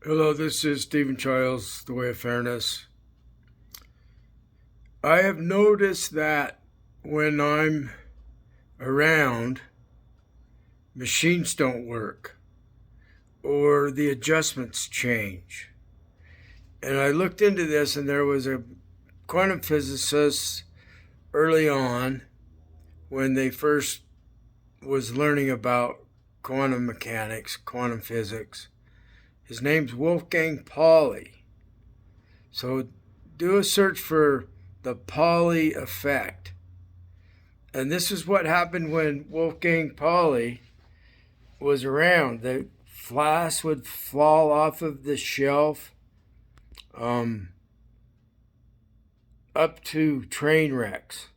Hello, this is Stephen Childs, The Way of Fairness. I have noticed that when I'm around, machines don't work or the adjustments change. And I looked into this, and there was a quantum physicist early on when they first was learning about quantum mechanics, quantum physics. His name's Wolfgang Pauli. So do a search for the Pauli Effect. And this is what happened when Wolfgang Pauli was around. The glass would fall off of the shelf up to train wrecks.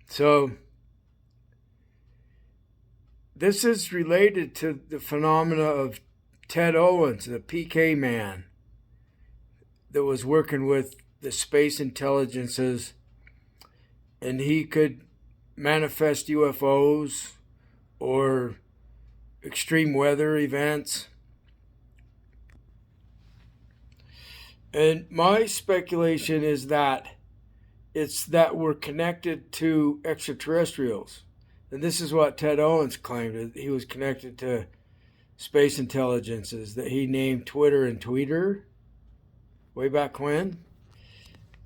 So this is related to the phenomena of Ted Owens, the PK man that was working with the space intelligences, and he could manifest UFOs or extreme weather events. And my speculation is that it's that we're connected to extraterrestrials. And this is what Ted Owens claimed, that he was connected to space intelligences, that he named Twitter and Tweeter way back when.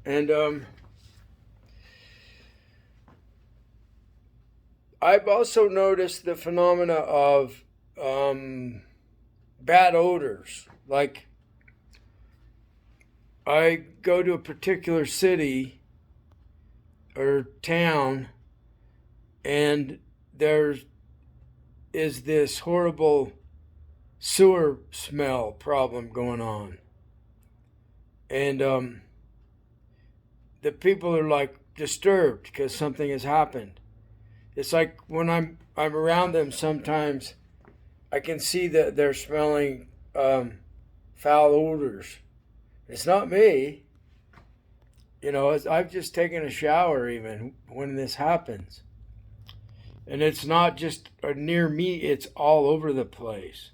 And I've also noticed the phenomena of bad odors. Like, I go to a particular city or town, and there is this horrible sewer smell problem going on. And the people are like disturbed because something has happened. It's like when I'm around them, sometimes I can see that they're smelling foul odors. It's not me. I've just taken a shower even when this happens. And it's not just near me, it's all over the place.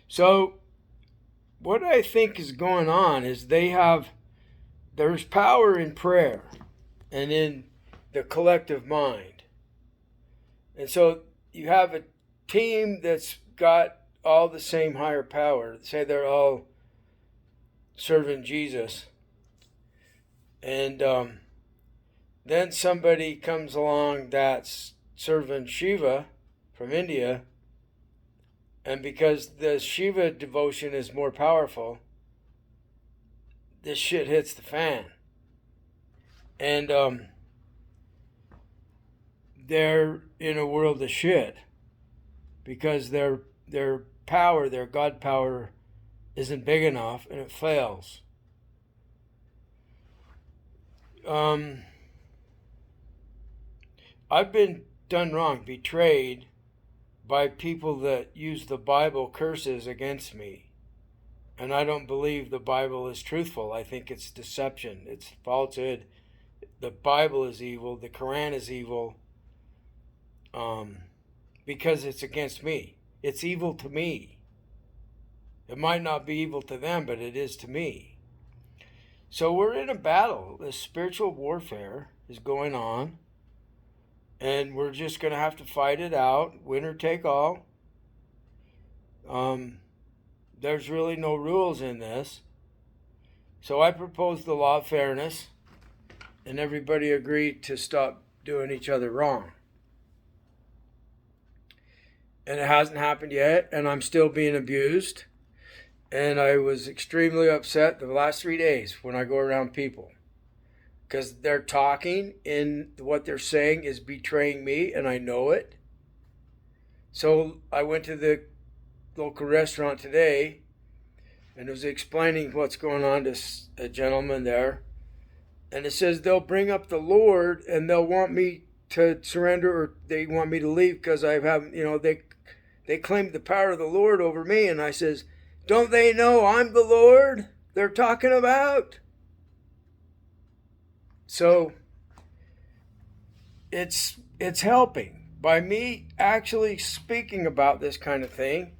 So what I think is going on is there's power in prayer and in the collective mind. And so you have a team that's got all the same higher power. Say they're all serving Jesus. And then somebody comes along that's serving Shiva from India. And because the Shiva devotion is more powerful, this shit hits the fan. And they're in a world of shit because their power, their God power, isn't big enough, and it fails. I've been done wrong, betrayed by people that use the Bible curses against me. And I don't believe the Bible is truthful. I think it's deception. It's falsehood. The Bible is evil. The Quran is evil. Because it's against me. It's evil to me. It might not be evil to them, but it is to me. So we're in a battle. This spiritual warfare is going on. And we're just going to have to fight it out, winner take all. There's really no rules in this. So I proposed the law of fairness, and everybody agreed to stop doing each other wrong. And it hasn't happened yet, and I'm still being abused. And I was extremely upset the last 3 days when I go around people. Because they're talking, and what they're saying is betraying me, and I know it. So I went to the local restaurant today, and was explaining what's going on to a gentleman there. And it says they'll bring up the Lord, and they'll want me to surrender, or they want me to leave because I haven't, they claimed the power of the Lord over me. And I says, don't they know I'm the Lord they're talking about? So it's helping. by me actually speaking about this kind of thing,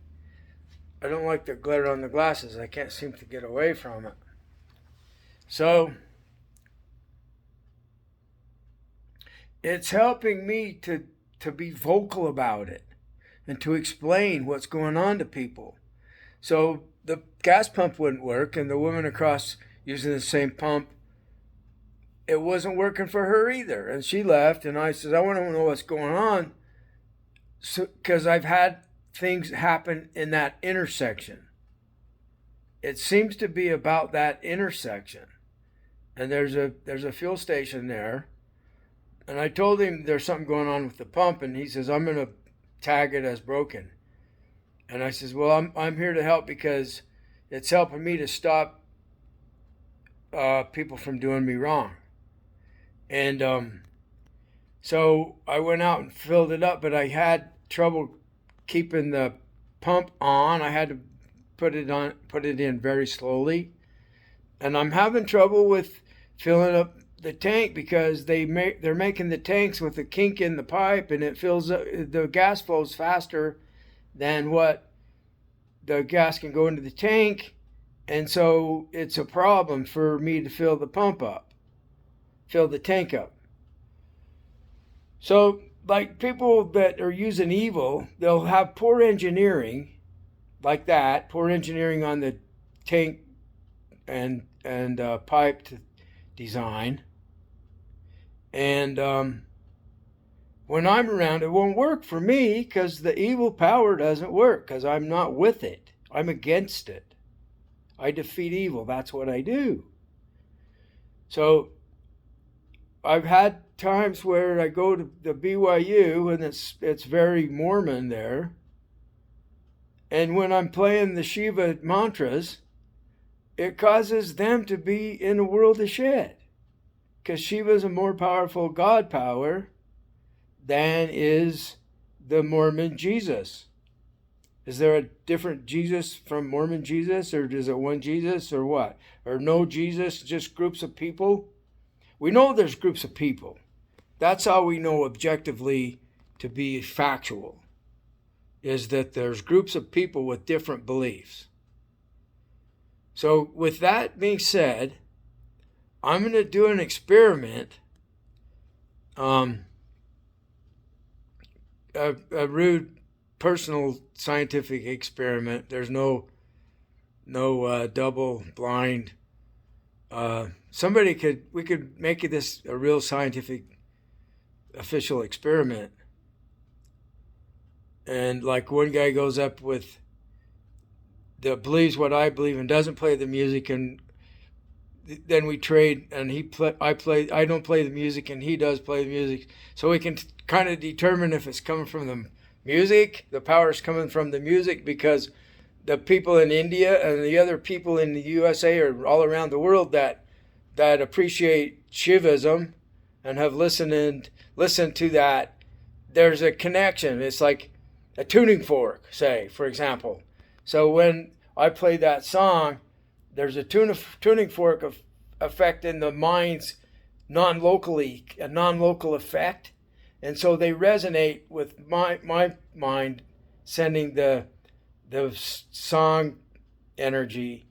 I don't like the glitter on the glasses. I can't seem to get away from it. So it's helping me to be vocal about it and to explain what's going on to people. So the gas pump wouldn't work, and the woman across using the same pump, it wasn't working for her either. And she left, and I said, I want to know what's going on, because I've had things happen in that intersection. It seems to be about that intersection. And there's a fuel station there. And I told him there's something going on with the pump, and he says, I'm going to tag it as broken. And I says, well, I'm here to help because it's helping me to stop people from doing me wrong. And so I went out and filled it up, but I had trouble keeping the pump on. I had to put it in very slowly. And I'm having trouble with filling up the tank because they're making the tanks with a kink in the pipe, and it fills up, the gas flows faster than what the gas can go into the tank, and so it's a problem for me to fill the tank up. So like people that are using evil, they'll have poor engineering like that, poor engineering on the tank and pipe design. And when I'm around, it won't work for me because the evil power doesn't work because I'm not with it. I'm against it. I defeat evil. That's what I do. So I've had times where I go to the BYU and it's very Mormon there. And when I'm playing the Shiva mantras, it causes them to be in a world of shit. Because Shiva is a more powerful God power than is the Mormon Jesus. Is there a different Jesus from Mormon Jesus, or is it one Jesus, or what? Or no Jesus, just groups of people? We know there's groups of people. That's how we know objectively to be factual, is that there's groups of people with different beliefs. So with that being said, I'm going to do an experiment, a rude personal scientific experiment. There's no double blind. We could make this a real scientific official experiment. And like one guy goes up with that believes what I believe and doesn't play the music, and then we trade, and I don't play the music and he does play the music, so we can kind of determine if it's coming from the music, the power is coming from the music, because the people in India and the other people in the USA or all around the world that appreciate Shivism and have listened to that, there's a connection. It's like a tuning fork, say, for example. So when I play that song, there's a tuning fork of effect in the mind's a non-local effect. And so they resonate with my mind, sending the song energy.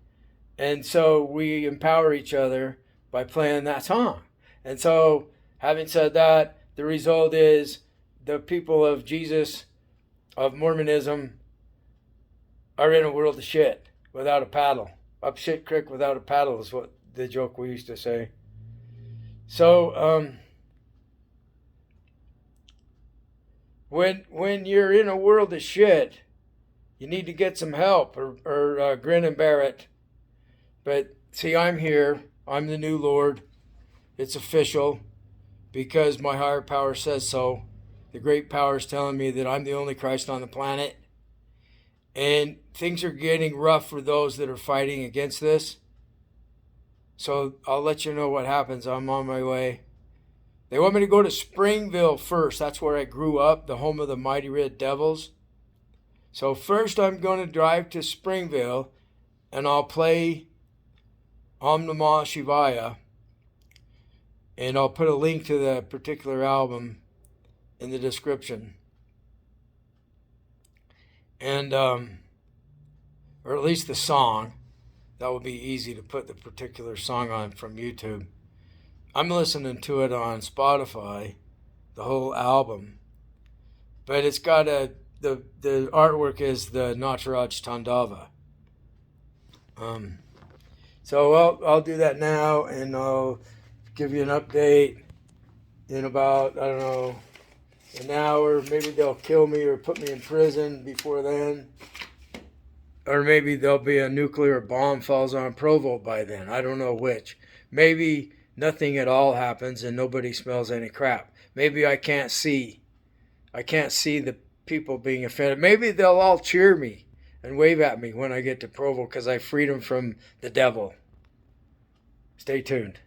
And so we empower each other by playing that song. And so having said that, the result is the people of Jesus, of Mormonism, are in a world of shit without a paddle. Up shit creek without a paddle is what the joke we used to say. So when you're in a world of shit, you need to get some help or grin and bear it. But see, I'm here. I'm the new Lord. It's official because my higher power says so. The great power is telling me that I'm the only Christ on the planet. And things are getting rough for those that are fighting against this. So I'll let you know what happens. I'm on my way. They want me to go to Springville first. That's where I grew up, the home of the Mighty Red Devils. So first I'm going to drive to Springville and I'll play Om Namah Shivaya. And I'll put a link to the particular album in the description. and or at least the song. That would be easy to put the particular song on from YouTube. I'm listening to it on Spotify, the whole album, but it's got the artwork is the Nataraj Tandava. So I'll do that now, and I'll give you an update in about, I don't know, an hour. Maybe they'll kill me or put me in prison before then. Or maybe there'll be a nuclear bomb falls on Provo by then. I don't know which. Maybe nothing at all happens and nobody smells any crap. Maybe I can't see. I can't see the people being offended. Maybe they'll all cheer me and wave at me when I get to Provo because I freed them from the devil. Stay tuned.